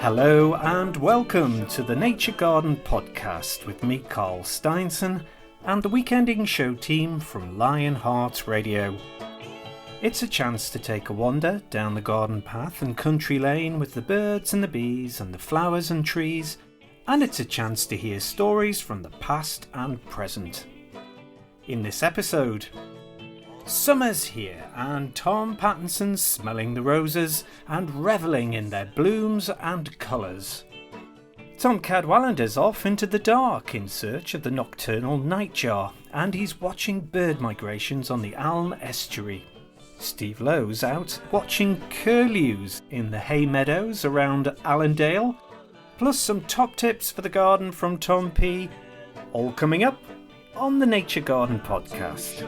Hello and welcome to the Nature Garden podcast with me, Carl Steinson, and the weekending show team from Lionheart Radio. It's a chance to take a wander down the garden path and country lane with the birds and the bees and the flowers and trees, and it's a chance to hear stories from the past and present. In this episode, summer's here and Tom Pattinson's smelling the roses and revelling in their blooms and colours. Tom Cadwallender's off into the dark in search of the nocturnal Nightjar, and he's watching bird migrations on the Aln Estuary. Steve Lowe's out watching curlews in the hay meadows around Allendale, plus some top tips for the garden from Tom P. All coming up on the Nature Garden podcast.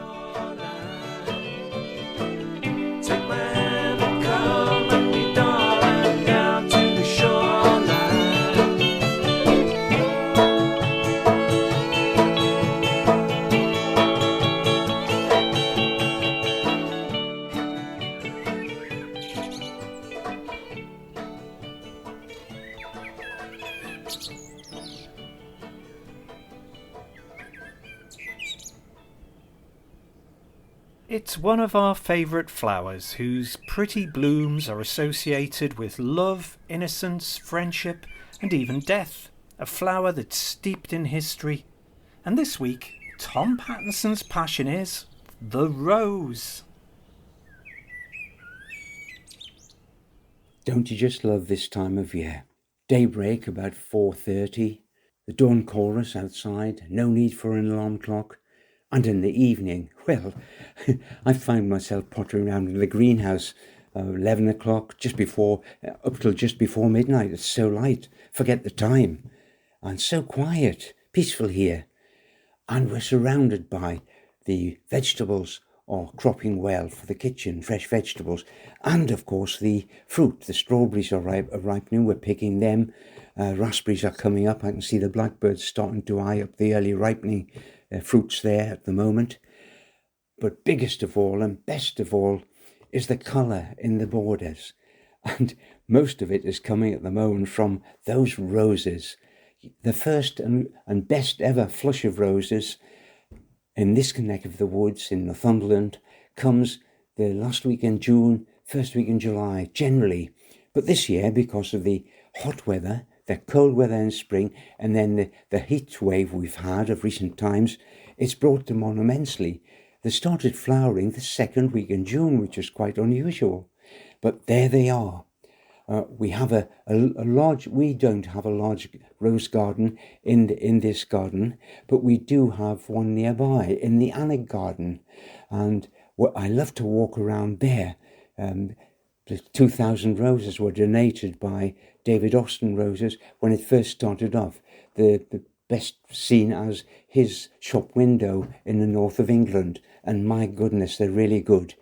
It's one of our favourite flowers whose pretty blooms are associated with love, innocence, friendship and even death. A flower that's steeped in history. And this week, Tom Pattinson's passion is the rose. Don't you just love this time of year? Daybreak about 4:30, the dawn chorus outside, no need for an alarm clock. And in the evening, well, I find myself pottering around in the greenhouse 11 o'clock, up till just before midnight. It's so light, forget the time. And so quiet, peaceful here. And we're surrounded by the vegetables are cropping well for the kitchen, fresh vegetables. And of course the fruit, the strawberries are ripening, we're picking them. Raspberries are coming up, I can see the blackbirds starting to eye up the early ripening fruits there at the moment. But biggest of all and best of all is the colour in the borders. And most of it is coming at the moment from those roses. The first and best ever flush of roses in this neck of the woods in Northumberland comes the last week in June, first week in July, generally. But this year, because of the hot weather, the cold weather in spring, and then the heat wave we've had of recent times, it's brought them on immensely. They started flowering the second week in June, which is quite unusual. But there they are. We have we don't have a large rose garden in this garden, but we do have one nearby in the Annick garden. And I love to walk around there. The 2,000 roses were donated by David Austin Roses when it first started off. The best seen as his shop window in the north of England. And my goodness, they're really good.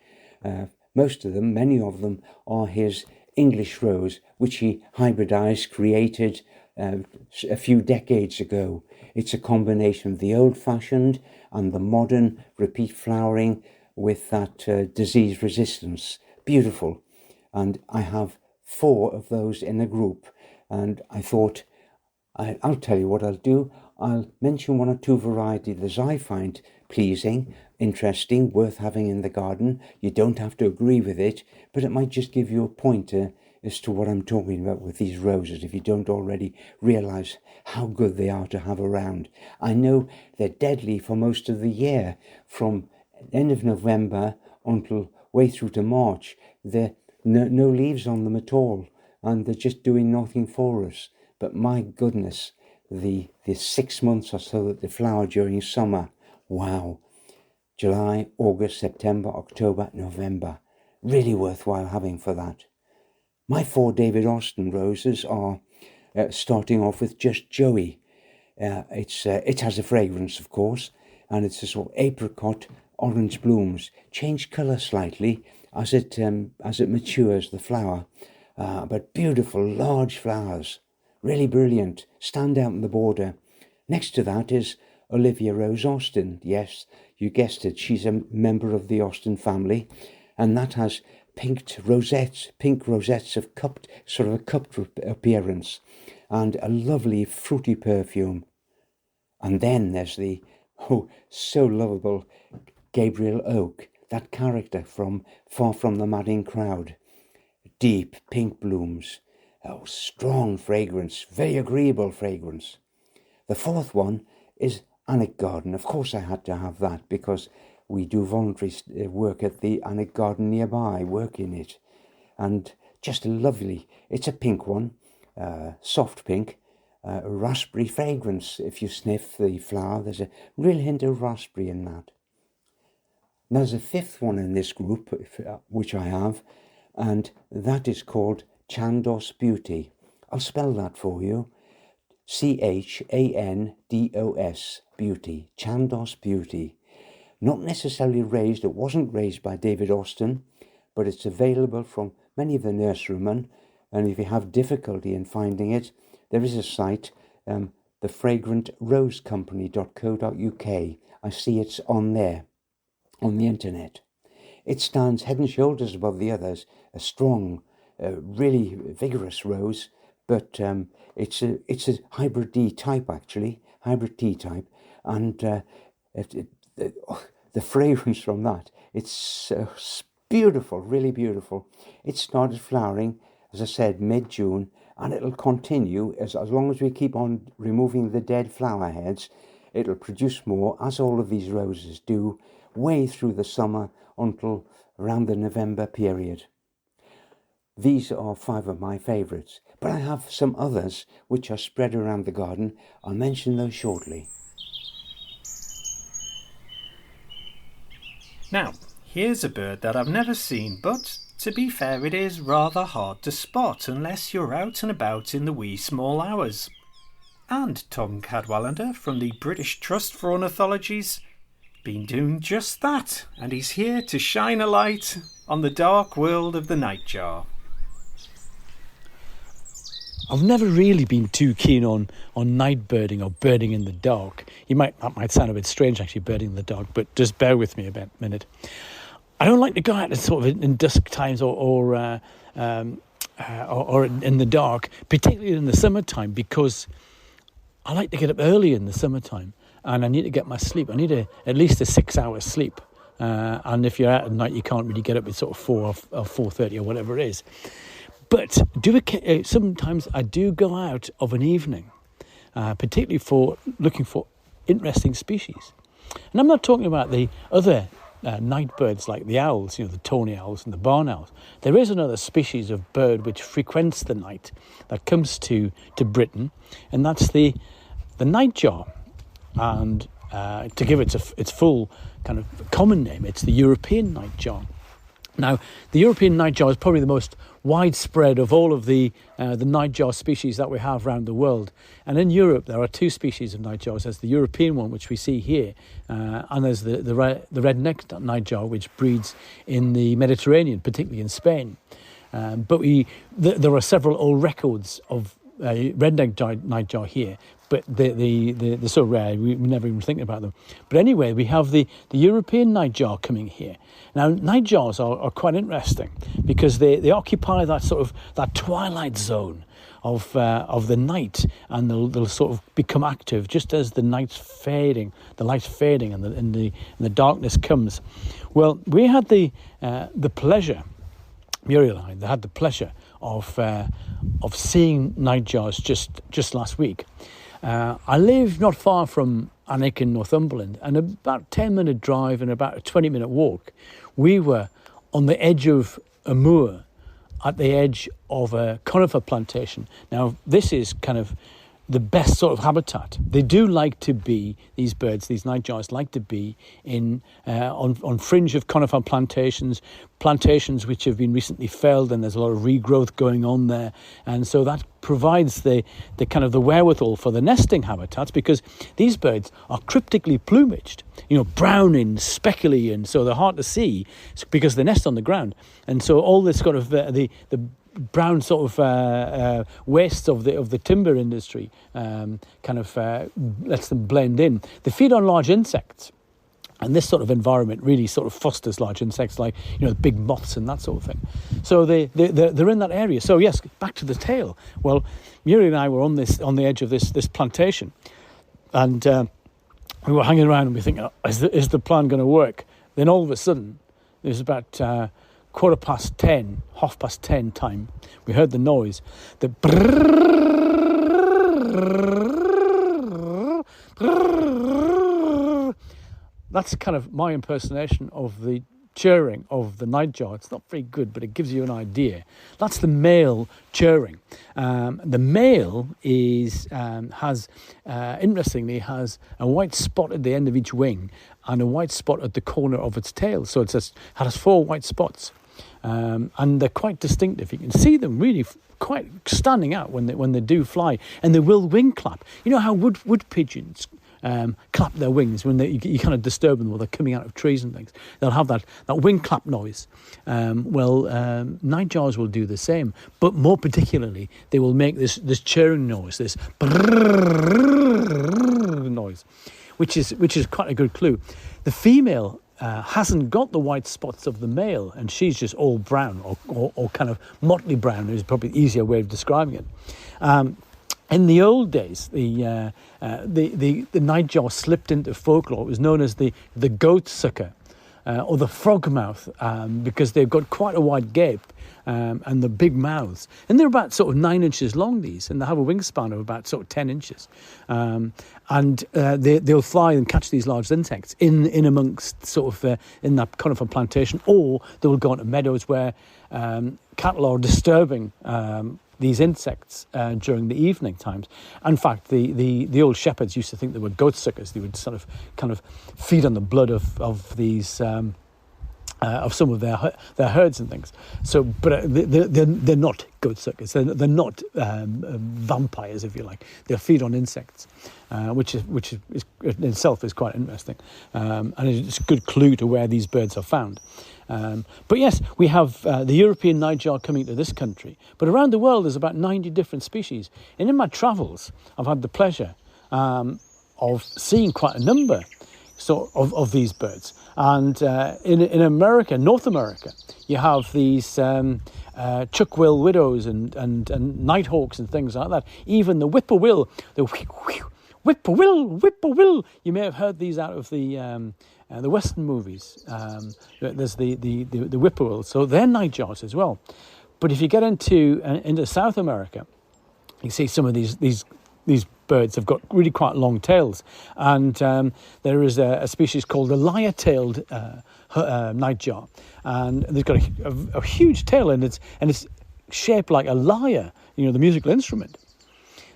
Many of them are his English rose, which he hybridized, created a few decades ago. It's a combination of the old-fashioned and the modern repeat flowering with that disease resistance. Beautiful. And I have 4 of those in a group. And I thought, I'll tell you what I'll do. I'll mention 1 or 2 varieties that I find pleasing, interesting, worth having in the garden. You don't have to agree with it, but it might just give you a pointer as to what I'm talking about with these roses if you don't already realise how good they are to have around. I know they're deadly for most of the year, from end of November until way through to March. They're no leaves on them at all, and they're just doing nothing for us. But my goodness, the 6 months or so that they flower during summer, wow. July, August, September, October, November. Really worthwhile having for that. My 4 David Austin roses are starting off with just Joey. It has a fragrance, of course, and it's a sort of apricot orange blooms, change colour slightly as it matures, the flower, but beautiful large flowers, really brilliant, stand out in the border. Next to that is Olivia Rose Austin. Yes, you guessed it, she's a member of the Austin family, and that has pink rosettes of cupped appearance, and a lovely fruity perfume. And then there's the so lovable Gabriel Oak, that character from Far From the Madding Crowd. Deep pink blooms, strong fragrance, very agreeable fragrance. The fourth one is Alnwick Garden. Of course I had to have that because we do voluntary work at the Alnwick Garden nearby, work in it. And just lovely, it's a pink one, soft pink, raspberry fragrance. If you sniff the flower, there's a real hint of raspberry in that. Now, there's a fifth one in this group, which I have, and that is called Chandos Beauty. I'll spell that for you. Chandos Beauty. Chandos Beauty. Not necessarily raised, it wasn't raised by David Austin, but it's available from many of the nurserymen, and if you have difficulty in finding it, there is a site, thefragrantrosecompany.co.uk. I see it's on there, on the internet. It stands head and shoulders above the others, a strong, really vigorous rose, but it's a hybrid D type actually, hybrid T type, and the fragrance from that, it's beautiful, really beautiful. It started flowering, as I said, mid-June, and it'll continue as long as we keep on removing the dead flower heads. It'll produce more, as all of these roses do, way through the summer until around the November period. These are 5 of my favourites, but I have some others which are spread around the garden. I'll mention those shortly. Now, here's a bird that I've never seen, but to be fair, it is rather hard to spot unless you're out and about in the wee small hours. And Tom Cadwallender from the British Trust for Ornithology's been doing just that, and he's here to shine a light on the dark world of the nightjar. I've never really been too keen on night birding or birding in the dark. That might sound a bit strange, actually, birding in the dark, but just bear with me a minute. I don't like to go out at sort of in dusk times or in the dark, particularly in the summertime, because I like to get up early in the summertime and I need to get my sleep. I need at least a 6 hours sleep. And if you're out at night, you can't really get up at sort of 4 or 4:30 or whatever it is. But sometimes I do go out of an evening, particularly for looking for interesting species. And I'm not talking about the other night birds like the owls, the tawny owls and the barn owls. There is another species of bird which frequents the night that comes to Britain, and that's the nightjar. And to give it its full kind of common name, it's the European nightjar. Now, the European nightjar is probably the most widespread of all of the nightjar species that we have around the world. And in Europe, there are 2 species of nightjars. There's the European one, which we see here, and there's the red-necked nightjar, which breeds in the Mediterranean, particularly in Spain. But there are several old records of red-necked nightjar here, but they're so rare, we never even think about them. But anyway, we have the European nightjar coming here. Now, nightjars are quite interesting because they occupy that sort of that twilight zone of the night, and they'll sort of become active just as the light's fading, and the darkness comes. Well, we had the pleasure, Muriel and I, had the pleasure of seeing nightjars just last week. I live not far from Alnwick in Northumberland, and about a 10-minute drive and about a 20-minute walk, we were on the edge of a moor, at the edge of a conifer plantation. Now, this is kind of the best sort of habitat. They do like to be, these birds, these nightjars, like to be on fringe of conifer plantations which have been recently felled, and there's a lot of regrowth going on there. And so that provides the kind of the wherewithal for the nesting habitats, because these birds are cryptically plumaged, brown and speckly, and so they're hard to see because they nest on the ground. And so all this sort of the brown sort of wastes of the timber industry kind of lets them blend in. They feed on large insects, And this sort of environment really sort of fosters large insects like, big moths and that sort of thing. So they're in that area. So yes, back to the tail. Well, Muriel and I were on the edge of this plantation, and we were hanging around and we thinking, is the plan going to work? Then all of a sudden, it was about 10:30 time. We heard the noise, the That's kind of my impersonation of the chirring of the nightjar. It's not very good, but it gives you an idea. That's the male chirring. The male interestingly has a white spot at the end of each wing and a white spot at the corner of its tail. So it has 4 white spots, and they're quite distinctive. You can see them really quite standing out when they do fly, and they will wing clap. You know how wood pigeons clap their wings when you kind of disturb them, or they're coming out of trees and things. They'll have that wing clap noise. Nightjars will do the same, but more particularly, they will make this chirring noise, this noise, which is quite a good clue. The female hasn't got the white spots of the male, and she's just all brown or kind of motley brown is probably the easier way of describing it. In the old days, the nightjar slipped into folklore. It was known as the goat sucker or the frog mouth, because they've got quite a wide gape and the big mouths. And they're about sort of 9 inches long, these, and they have a wingspan of about sort of 10 inches. They'll fly and catch these large insects in amongst sort of in that kind of a plantation, or they will go into meadows where cattle are disturbing these insects during the evening times. In fact, the old shepherds used to think they were goat suckers. They would sort of kind of feed on the blood of these of some of their herds and things. So, but they're not goat suckers. They're not vampires, if you like. They feed on insects, which is in itself is quite interesting, and it's a good clue to where these birds are found. But yes, we have the European nightjar coming to this country. But around the world, there's about 90 different species. And in my travels, I've had the pleasure of seeing quite a number of these birds. And in America, North America, you have these chuck-bill widows and nighthawks and things like that. Even the whippoorwill, whippoorwill. You may have heard these out of the Western movies. There's the whippoorwill, so they're nightjars as well. But if you get into South America, you see some of these birds have got really quite long tails, and there is a species called the lyre-tailed nightjar, and they've got a huge tail, and it's shaped like a lyre, the musical instrument.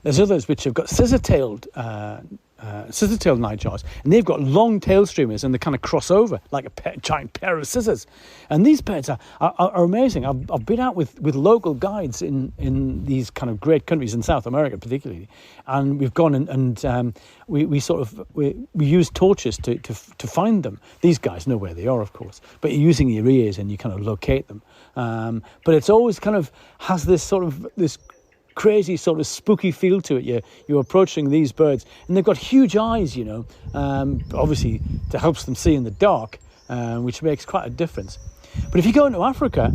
There's others which have got scissor-tailed nightjars, and they've got long tail streamers, and they kind of cross over like a giant pair of scissors. And these birds are amazing. I've been out with local guides in these kind of great countries in South America, particularly, and we've gone and we use torches to find them. These guys know where they are, of course, but you're using your ears and you kind of locate them. But it's always kind of has this crazy sort of spooky feel to it. You're approaching these birds, and they've got huge eyes, obviously to help them see in the dark, which makes quite a difference. But if you go into Africa,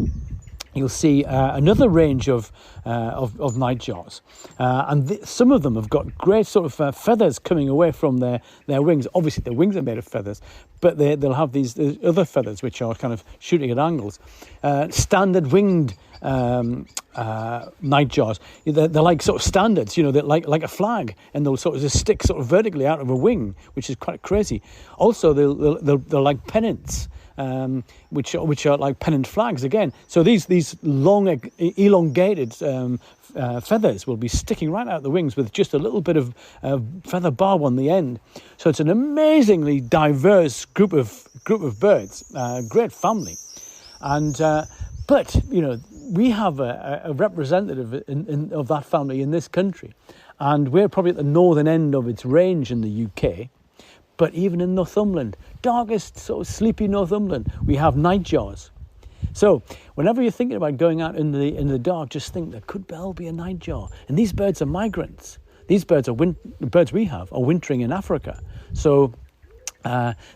you'll see another range of nightjars, and some of them have got great sort of feathers coming away from their wings. Obviously, their wings are made of feathers, but they'll have these other feathers which are kind of shooting at angles. Standard winged nightjars, they're like sort of standards, they're like a flag, and they'll sort of just stick sort of vertically out of a wing, which is quite crazy. Also, they're like pennants, which are like pennant flags again. So these long elongated feathers will be sticking right out the wings with just a little bit of feather barb on the end. So it's an amazingly diverse group of birds, great family, and but we have a representative of that family in this country, and we're probably at the northern end of its range in the UK. But even in Northumberland, darkest sort of sleepy Northumberland, we have nightjars. So whenever you're thinking about going out in the dark, just think there could well be a nightjar. And these birds are migrants. These birds the birds we have are wintering in Africa. So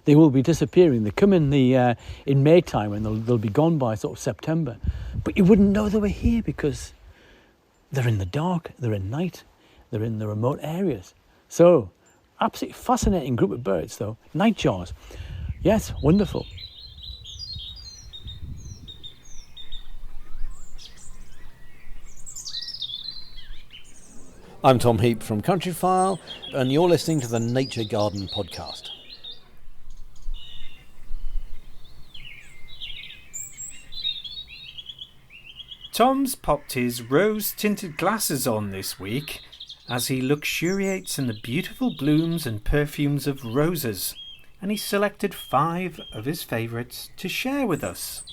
they will be disappearing. They come in the in May time, and they'll be gone by sort of September. But you wouldn't know they were here because they're in the dark, they're at night, they're in the remote areas. So, absolutely fascinating group of birds, though. Nightjars. Yes, wonderful. I'm Tom Heap from Countryfile, and you're listening to the Nature Garden podcast. Tom's popped his rose-tinted glasses on this week as he luxuriates in the beautiful blooms and perfumes of roses, and he selected 5 of his favourites to share with us.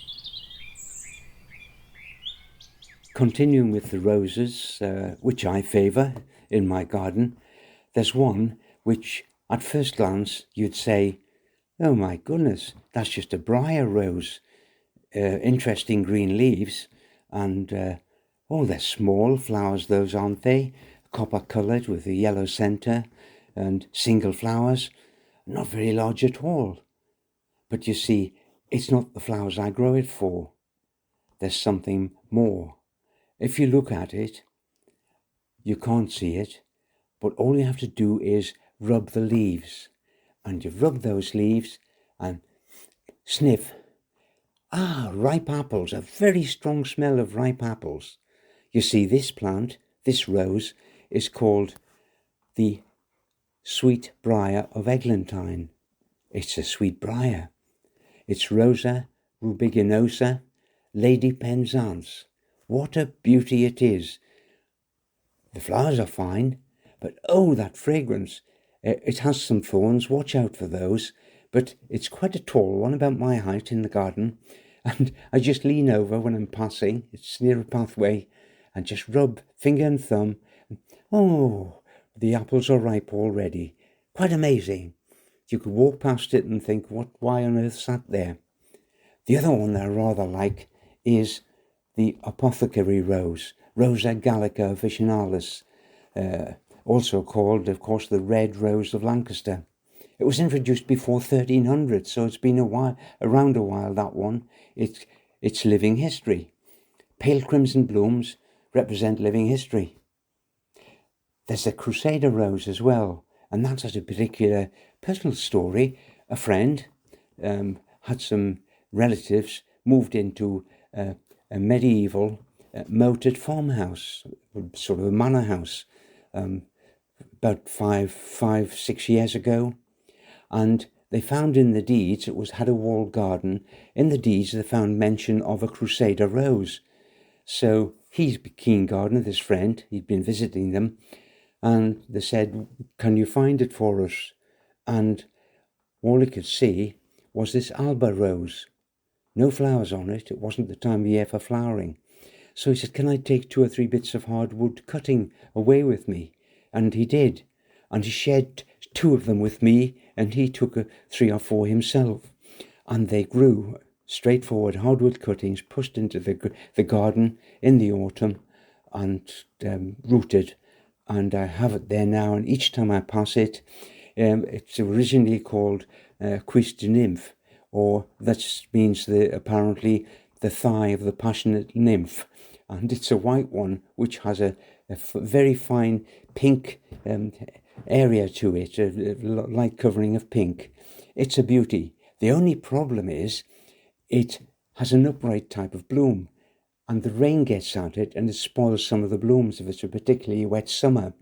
Continuing with the roses, which I favour in my garden, there's one which at first glance you'd say, oh my goodness, that's just a briar rose. Interesting green leaves, and they're small flowers, those, aren't they? Copper coloured with a yellow centre and single flowers, not very large at all. But you see, it's not the flowers I grow it for. There's something more. If you look at it, you can't see it, but all you have to do is rub the leaves. And you rub those leaves and sniff. Ripe apples, a very strong smell of ripe apples. You see, this plant, this rose, is called the sweet briar of eglantine. It's a sweet briar. It's Rosa rubiginosa, Lady Penzance. What a beauty it is. The flowers are fine, but that fragrance. It has some thorns, watch out for those, but it's quite a tall one, about my height in the garden, and I just lean over when I'm passing, it's near a pathway, and just rub finger and thumb. The apples are ripe already. Quite amazing. You could walk past it and think, why on earth's that there? The other one that I rather like is the apothecary rose, Rosa gallica officinalis, also called, of course, the red rose of Lancaster. It was introduced before 1300, so it's been around a while, that one. It's living history. Pale crimson blooms represent living history. There's a Crusader rose as well, and that has a particular personal story. A friend had some relatives moved into a medieval moated farmhouse, sort of a manor house, about 6 years ago. And they found in the deeds, had a walled garden. In the deeds, they found mention of a Crusader rose. So he's a keen gardener, this friend. He'd been visiting them. And they said, can you find it for us? And all he could see was this Alba rose. No flowers on it. It wasn't the time of year for flowering. So he said, can I take 2 or 3 bits of hardwood cutting away with me? And he did. And he shared 2 of them with me, and he took 3 or 4 himself. And they grew, straightforward hardwood cuttings, pushed into the garden in the autumn and rooted. And I have it there now, and each time I pass it, it's originally called cuisse de nymph, or that means apparently the thigh of the passionate nymph. And it's a white one which has a very fine pink area to it, a light covering of pink. It's a beauty. The only problem is it has an upright type of bloom, and the rain gets at it and it spoils some of the blooms if it's a particularly wet summer.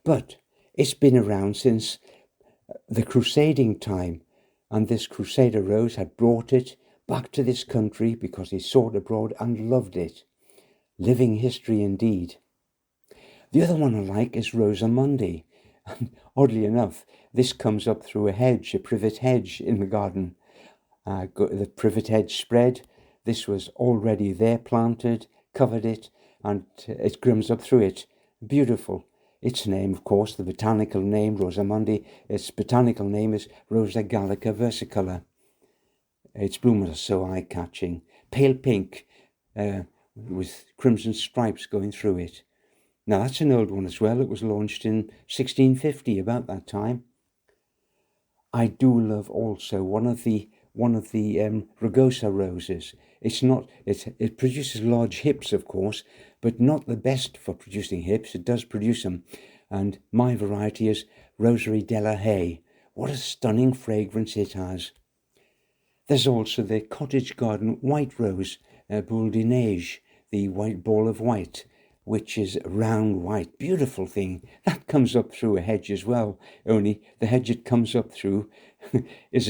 But it's been around since the crusading time, and this Crusader rose had brought it back to this country because he saw it abroad and loved it. Living history indeed. The other one I like is Rosamundi. And oddly enough, this comes up through a hedge, a privet hedge in the garden. The privet hedge spread. This was already there, planted, covered it, and it comes up through it. Beautiful. Its name, of course, the botanical name, Rosamundi, its botanical name is Rosa gallica versicolor. Its blooms are so eye-catching. Pale pink, with crimson stripes going through it. Now that's an old one as well. It was launched in 1650, about that time. I do love also one of the rugosa roses. It produces large hips, of course, but not the best for producing hips. It does produce them, and my variety is Rosary della Hay. What a stunning fragrance it has! There's also the cottage garden white rose, boule de neige, the white ball of white, which is round white, beautiful thing. That comes up through a hedge as well, only the hedge it comes up through is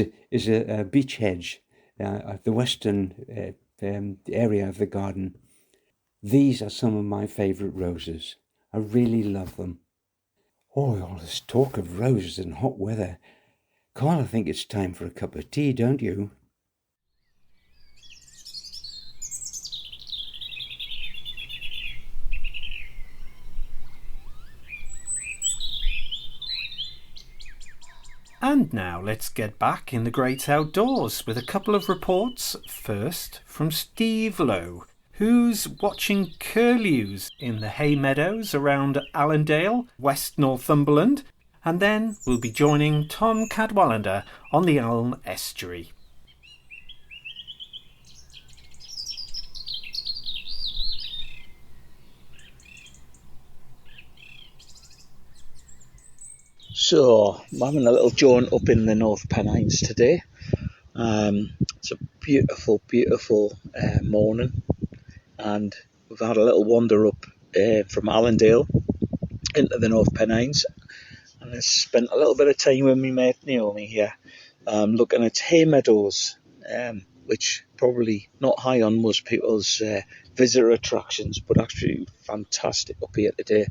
a beech hedge, the western area of the garden. These are some of my favourite roses. I really love them. Oh, all this talk of roses and hot weather. Carl, I think it's time for a cup of tea, don't you? And now let's get back in the great outdoors with a couple of reports. First, from Steve Lowe, who's watching curlews in the hay meadows around Allendale, West Northumberland. And then we'll be joining Tom Cadwallender on the Aln Estuary. So, I'm having a little jaunt up in the North Pennines today. It's a beautiful, beautiful morning, and we've had a little wander up from Allendale into the North Pennines, and I spent a little bit of time with my mate Naomi here, looking at hay meadows, which probably not high on most people's visitor attractions, but actually fantastic up here today.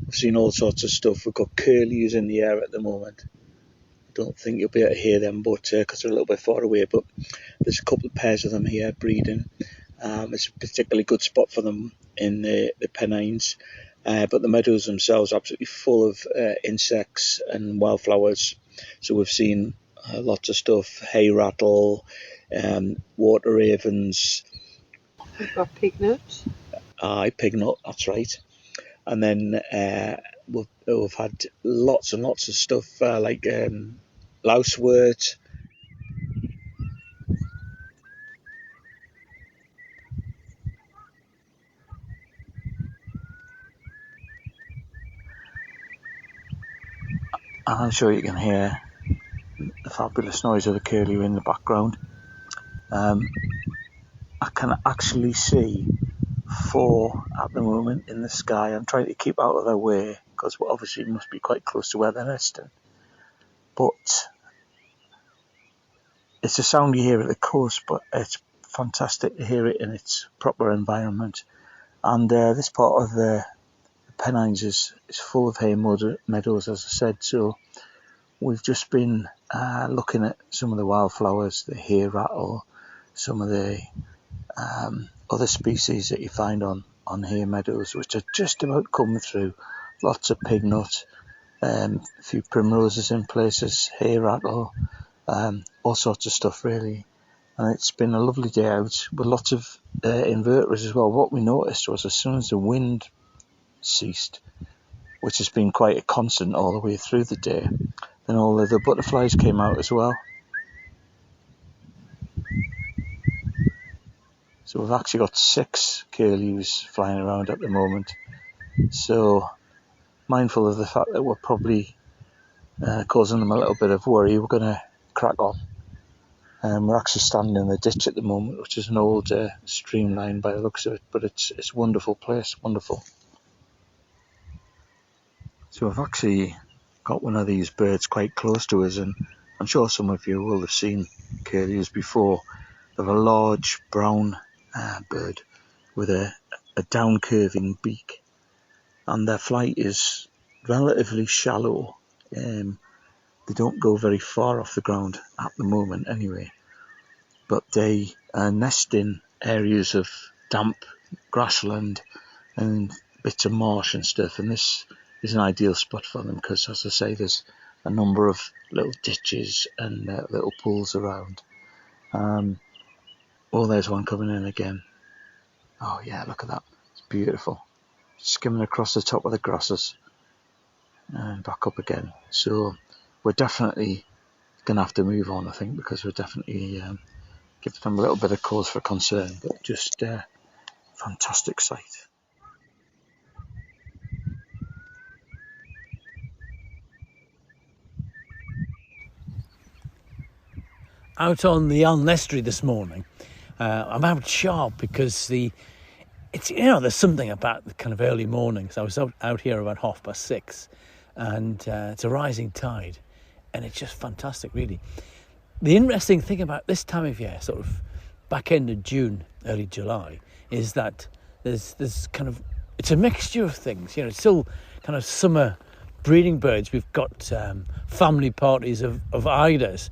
We've seen all sorts of stuff. We've got curlews in the air at the moment. I don't think you'll be able to hear them, but because they're a little bit far away. But there's a couple of pairs of them here breeding. It's a particularly good spot for them in the Pennines. But the meadows themselves are absolutely full of insects and wildflowers. So we've seen lots of stuff: hay rattle, water ravens. We've got pig nuts. Pig nut, that's right. And then we've had lots and lots of stuff like lousewort. I'm sure you can hear the fabulous noise of the curlew in the background. I can actually see 4 at the moment in the sky. I'm trying to keep out of their way because obviously it must be quite close to where they're nesting. But it's a sound you hear at the coast, but it's fantastic to hear it in its proper environment. And this part of the Pennines is full of hay meadows, as I said. So we've just been looking at some of the wildflowers, the hay rattle, some of the other species that you find on hay meadows, which are just about coming through. Lots of pig nut, a few primroses in places, hay rattle, all sorts of stuff really. And it's been a lovely day out with lots of invertebrates as well. What we noticed was as soon as the wind ceased, which has been quite a constant all the way through the day, then all of the butterflies came out as well. So we've actually got 6 curlews flying around at the moment. So mindful of the fact that we're probably causing them a little bit of worry, we're going to crack on. We're actually standing in the ditch at the moment, which is an old streamline by the looks of it, but it's a wonderful place, wonderful. So I've actually got one of these birds quite close to us, and I'm sure some of you will have seen curlews before. They have a large brown bird with a down curving beak, and their flight is relatively shallow. They don't go very far off the ground at the moment anyway, but they nest in areas of damp grassland and bits of marsh and stuff, and this is an ideal spot for them because, as I say, there's a number of little ditches and little pools around. Oh, there's one coming in again. Oh yeah, look at that, it's beautiful, skimming across the top of the grasses and back up again. So we're definitely going to have to move on, I think, because we're definitely giving them a little bit of cause for concern. But just fantastic sight. Out on the Aln Estuary this morning, I'm out sharp because there's something about the kind of early mornings. I was out here about 6:30, and it's a rising tide, and it's just fantastic, really. The interesting thing about this time of year, sort of back end of June, early July, is that there's kind of, it's a mixture of things. It's still kind of summer breeding birds. We've got family parties of eider's,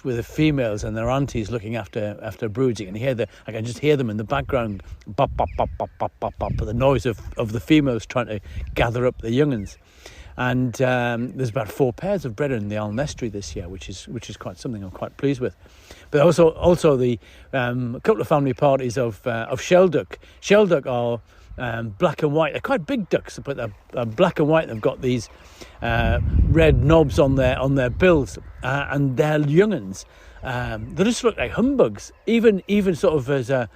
with the females and their aunties looking after broods. I can just hear them in the background, bop bop bop bop bop bop bop, the noise of the females trying to gather up the young'uns. And there's about 4 pairs of bred in the Aln Estuary this year, which is quite something I'm quite pleased with. But also the couple of family parties of shelduck. Shelduck are black and white. They're quite big ducks, but they're black and white. They've got these red knobs on their bills, and their young'uns, they just look like humbugs. Even sort of as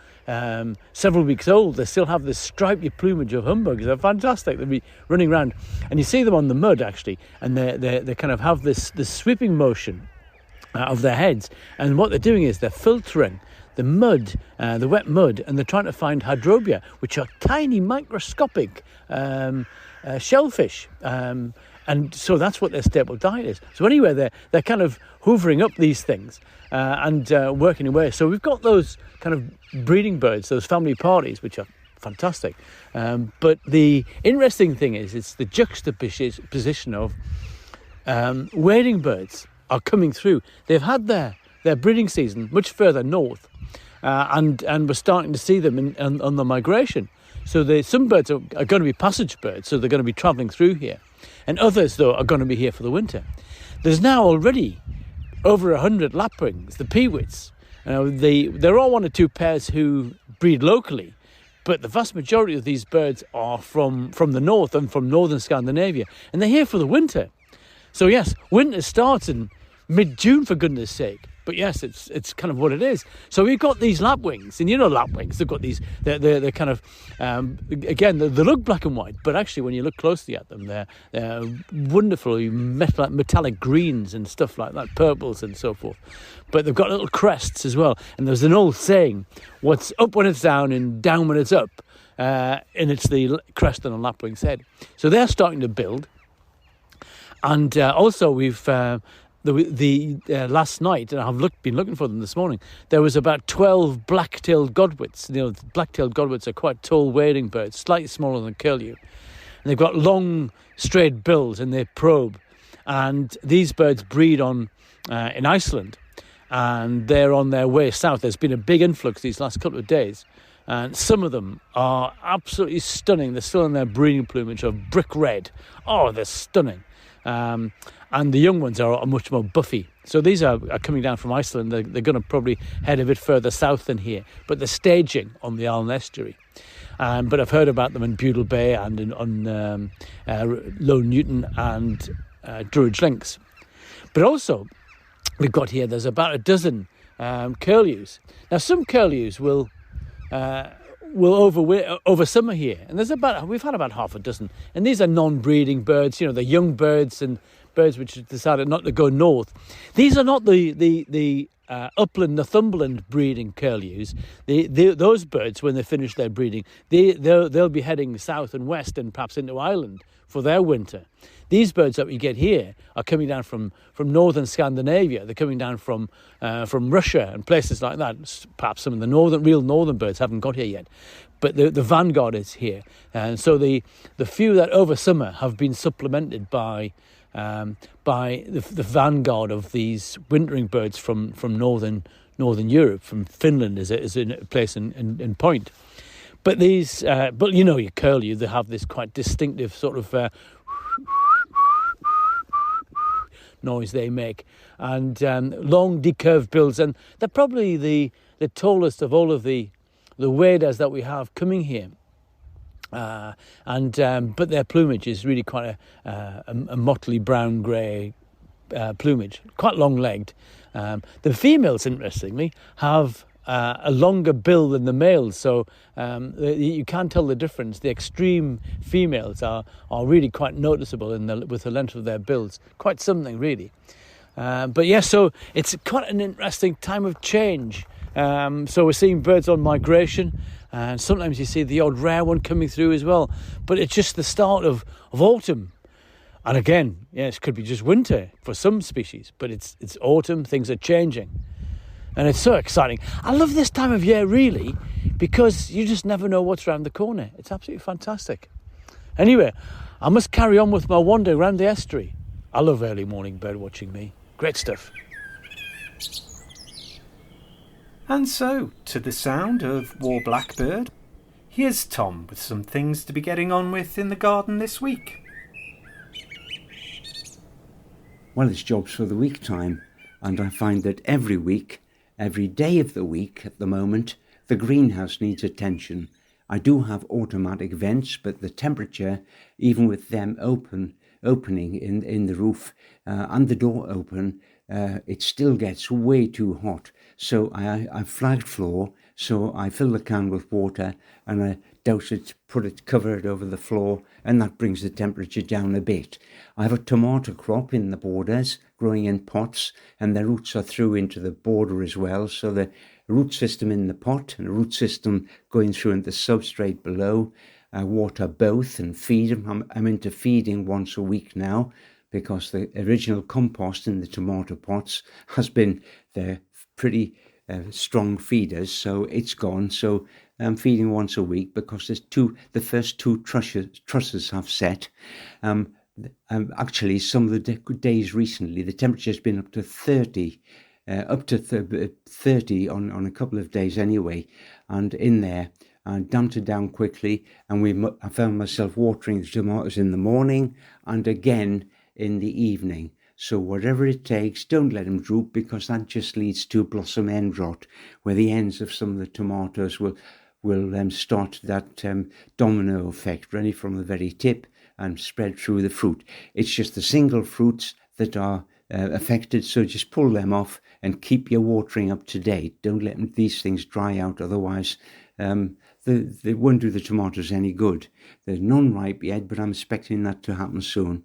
several weeks old, they still have this stripy plumage of humbugs. They're fantastic. They'll be running around, and you see them on the mud actually, and they kind of have this sweeping motion of their heads. And what they're doing is they're filtering the mud, the wet mud, and they're trying to find hydrobia, which are tiny microscopic shellfish. And so that's what their staple diet is. So anyway, they're kind of hoovering up these things and working away. So we've got those kind of breeding birds, those family parties, which are fantastic. But the interesting thing is it's the juxtaposition of wading birds are coming through. They've had their breeding season much further north, and we're starting to see them on the migration. So some birds are going to be passage birds, so they're going to be travelling through here. And others, though, are going to be here for the winter. There's now already over 100 lapwings, the peewits. There are 1 or 2 pairs who breed locally, but the vast majority of these birds are from the north and from northern Scandinavia, and they're here for the winter. So yes, winter starts in mid-June, for goodness sake. But yes, it's kind of what it is. So we've got these lapwings, and lapwings, they've got these, they're kind of, again, they look black and white, but actually when you look closely at them, they're wonderfully metallic greens and stuff like that, purples and so forth. But they've got little crests as well. And there's an old saying, what's up when it's down and down when it's up, and it's the crest on a lapwing's head. So they're starting to build. And also we've... last night, and I've been looking for them this morning, there was about 12 black-tailed godwits. Black-tailed godwits are quite tall wading birds, slightly smaller than curlew. And they've got long, straight bills, and they probe. And these birds breed in Iceland, and they're on their way south. There's been a big influx these last couple of days, and some of them are absolutely stunning. They're still in their breeding plumage of brick red. Oh, they're stunning. And the young ones are much more buffy. So these are coming down from Iceland. They're going to probably head a bit further south than here. But they're staging on the Aln Estuary. But I've heard about them in Budle Bay and on Low Newton and Druridge Links. But also, we've got here, there's about a dozen curlews. Now, some curlews will over summer here. And we've had about half a dozen. And these are non-breeding birds. They're young birds and birds which have decided not to go north. These are not the upland Northumberland breeding curlews. Those birds, when they finish their breeding, they'll be heading south and west and perhaps into Ireland for their winter. These birds that we get here are coming down from northern Scandinavia. They're coming down from Russia and places like that. Perhaps some of the real northern birds haven't got here yet. But the vanguard is here. And so the few that over summer have been supplemented by the vanguard of these wintering birds from northern Europe, from Finland is a place in point. But these, your curlew, they have this quite distinctive sort of noise they make, and long decurved bills, and they're probably the tallest of all of the waders that we have coming here. But their plumage is really quite a motley brown grey plumage, quite long-legged. The females, interestingly, have a longer bill than the males, so you can't tell the difference. The extreme females are really quite noticeable with the length of their bills. Quite something, really. But yeah, so it's quite an interesting time of change. So we're seeing birds on migration, and sometimes you see the odd rare one coming through as well. But it's just the start of autumn. And again, it could be just winter for some species, but it's autumn, things are changing. And it's so exciting. I love this time of year, really, because you just never know what's around the corner. It's absolutely fantastic. Anyway, I must carry on with my wander around the estuary. I love early morning bird watching, me. Great stuff. And so, to the sound of War Blackbird, here's Tom with some things to be getting on with in the garden this week. Well, it's jobs for the week time, and I find that every week, every day of the week at the moment, the greenhouse needs attention. I do have automatic vents, but the temperature, even with them opening in the roof and the door open, it still gets way too hot. So I flagged floor, so I fill the can with water and I douse it, cover it over the floor, and that brings the temperature down a bit. I have a tomato crop in the borders, growing in pots, and the roots are through into the border as well. So the root system in the pot and the root system going through into the substrate below. I water both and feed them. I'm into feeding once a week now, because the original compost in the tomato pots has been the pretty strong feeders, so it's gone. So I'm feeding once a week because the first two trusses have set. Actually, some of the days recently, the temperature's been up to 30, on a couple of days anyway, and in there. And damped it down quickly, and I found myself watering the tomatoes in the morning and again in the evening. So whatever it takes, don't let them droop, because that just leads to blossom end rot, where the ends of some of the tomatoes will start that domino effect, really from the very tip and spread through the fruit. It's just the single fruits that are affected, so just pull them off and keep your watering up to date. Don't let these things dry out, otherwise they won't do the tomatoes any good. They're non-ripe yet, but I'm expecting that to happen soon.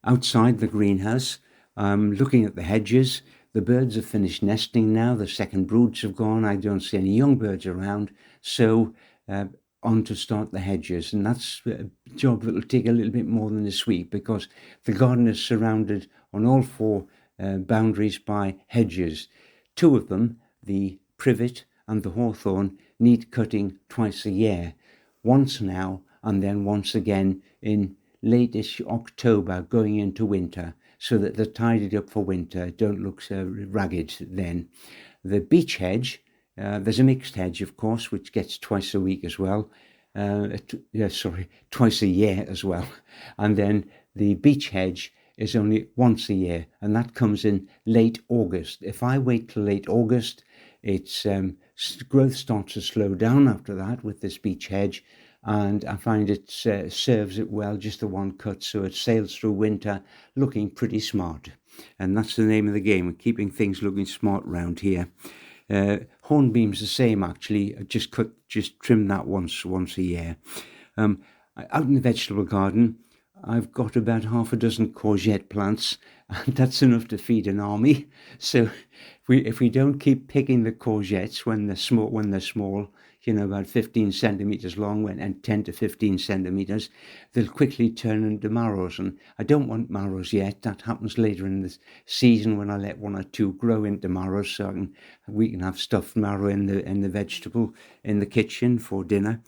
Outside the greenhouse, I'm looking at the hedges. The birds have finished nesting now. The second broods have gone. I don't see any young birds around. So on to start the hedges. And that's a job that will take a little bit more than this week, because the garden is surrounded on all four boundaries by hedges. Two of them, the privet and the hawthorn, need cutting twice a year. Once now, and then once again in late-ish October going into winter, so that they're tidied up for winter, don't look so ragged then. The beech hedge, there's a mixed hedge, of course, which gets twice a week as well. Twice a year as well. And then the beech hedge is only once a year, and that comes in late August. If I wait till late August, its growth starts to slow down after that with this beech hedge, and I find it serves it well, just the one cut, so it sails through winter looking pretty smart. And that's the name of the game, keeping things looking smart round here. Hornbeam's the same, actually. I just trim that once a year. Out in the vegetable garden, I've got about half a dozen courgette plants, and that's enough to feed an army. So if we don't keep picking the courgettes when they're small, about 15 centimetres long and 10 to 15 centimetres, they'll quickly turn into marrows. And I don't want marrows yet. That happens later in the season, when I let one or two grow into marrows, so we can have stuffed marrow in the vegetable in the kitchen for dinner.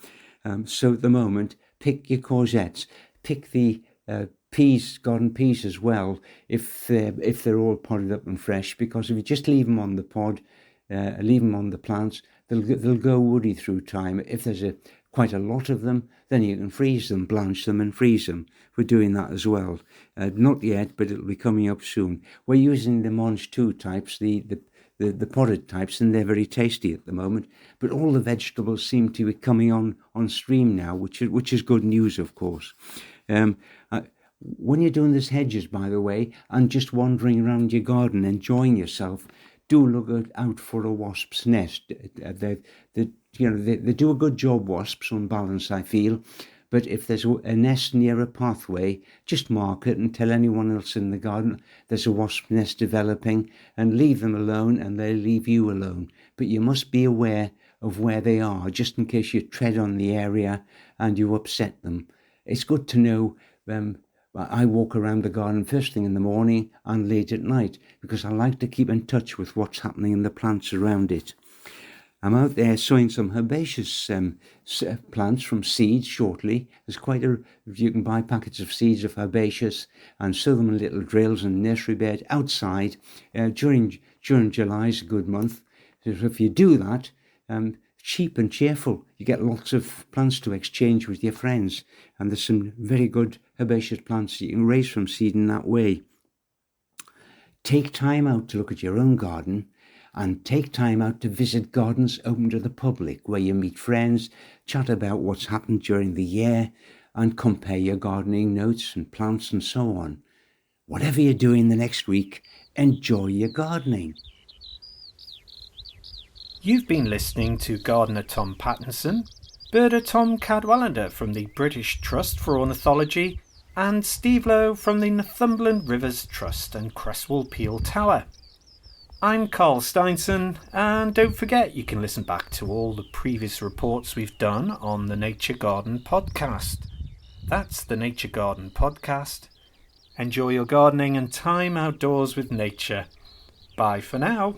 So at the moment, pick your courgettes. Pick the peas, garden peas as well, if they're all podded up and fresh, because if you just leave them on the pod, leave them on the plants, they'll go woody through time. If there's quite a lot of them, then you can freeze them, blanch them and freeze them. We're doing that as well. Not yet, but it'll be coming up soon. We're using the Monge 2 types, the podded types, and they're very tasty at the moment. But all the vegetables seem to be coming on stream now, which is good news, of course. When you're doing this hedges, by the way, and just wandering around your garden, enjoying yourself, do look out for a wasp's nest. They do a good job, wasps, on balance, I feel. But if there's a nest near a pathway, just mark it and tell anyone else in the garden there's a wasp nest developing, and leave them alone and they'll leave you alone. But you must be aware of where they are, just in case you tread on the area and you upset them. It's good to know. I walk around the garden first thing in the morning and late at night because I like to keep in touch with what's happening in the plants around it. I'm out there sowing some herbaceous plants from seeds shortly. You can buy packets of seeds of herbaceous and sow them in little drills and nursery bed outside. During July is a good month. So if you do that, cheap and cheerful, you get lots of plants to exchange with your friends. And there's some very good herbaceous plants that you can raise from seed in that way. Take time out to look at your own garden, and take time out to visit gardens open to the public where you meet friends, chat about what's happened during the year, and compare your gardening notes and plants and so on. Whatever you're doing the next week, enjoy your gardening. You've been listening to gardener Tom Pattinson, birder Tom Cadwallender from the British Trust for Ornithology, and Steve Lowe from the Northumberland Rivers Trust and Cresswell Peel Tower. I'm Carl Steinson, and don't forget you can listen back to all the previous reports we've done on the Nature Garden podcast. That's the Nature Garden podcast. Enjoy your gardening and time outdoors with nature. Bye for now.